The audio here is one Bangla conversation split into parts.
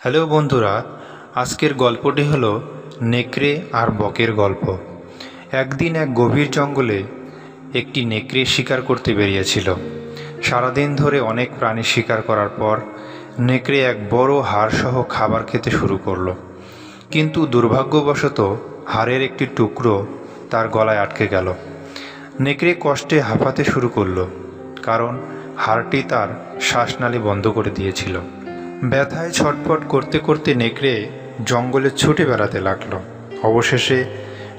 হ্যালো বন্ধুরা, আজকের গল্পটি হলো নেকড়ে আর বকের গল্প। একদিন এক গভীর জঙ্গলে একটি নেকড়ে শিকার করতে বেরিয়েছিল। সারাদিন ধরে অনেক প্রাণী শিকার করার পর নেকড়ে এক বড় হাড়সহ খাবার খেতে শুরু করলো। কিন্তু দুর্ভাগ্যবশত হাড়ের একটি টুকরো তার গলায় আটকে গেল। নেকড়ে কষ্টে হাঁপাতে শুরু করলো, কারণ হাড়টি তার শ্বাসনালী বন্ধ করে দিয়েছিল। ব্যথায় ছটফট করতে করতে নেকড়ে জঙ্গলে ছুটে বেড়াতে লাগলো। অবশেষে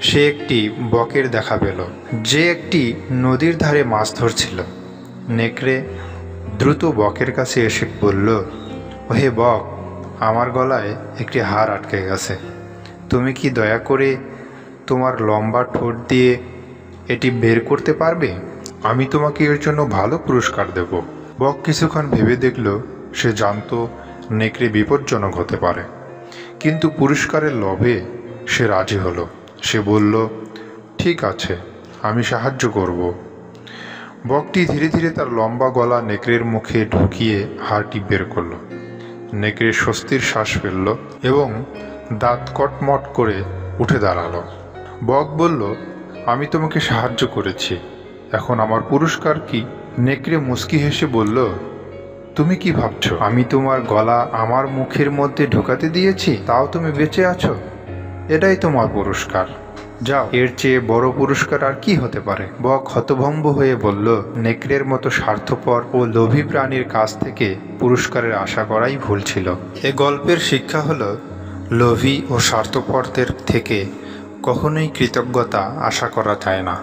সে একটি বকের দেখা পেল, যে একটি নদীর ধারে মাছ ধরছিল। নেকড়ে দ্রুত বকের কাছে এসে বলল, ওহে বক, আমার গলায় একটি হাড় আটকে গেছে। তুমি কি দয়া করে তোমার লম্বা ঠোঁট দিয়ে এটি বের করতে পারবে? আমি তোমাকে এর জন্য ভালো পুরস্কার দেব। বক কিছুক্ষণ ভেবে দেখল, সে জানতো নেকড়ে বিপজ্জনক হতে পারে, কিন্তু পুরস্কারের লোভে সে রাজি হলো। সে বলল, ঠিক আছে, আমি সাহায্য করব। বকটি ধীরে ধীরে তার লম্বা গলা নেকড়ের মুখে ঢুকিয়ে হাড়টি বের করল। নেকড়ে স্বস্তির শ্বাস ফেলল এবং দাঁত কটমট করে উঠে দাঁড়ালো। বক বলল, আমি তোমাকে সাহায্য করেছি, এখন আমার পুরস্কার কি? নেকড়ে মুচকি হেসে বলল, তুমি কি ভাবছো আমি তোমার গলা আমার মুখের মধ্যে ঢোকাতে দিয়েছি, তাও তুমি বেঁচে আছো? এটাই তোমার পুরস্কার। যাও, এর চেয়ে বড় পুরস্কার আর কি হতে পারে? বক হতভম্ব হয়ে বলল, নেকড়ের মতো স্বার্থপর ও লোভী প্রাণীর কাছ থেকে পুরস্কারের আশা করাই ভুল ছিল। এ গল্পের শিক্ষা হলো, লোভী ও স্বার্থপরদের থেকে কখনোই কৃতজ্ঞতা আশা করা যায় না।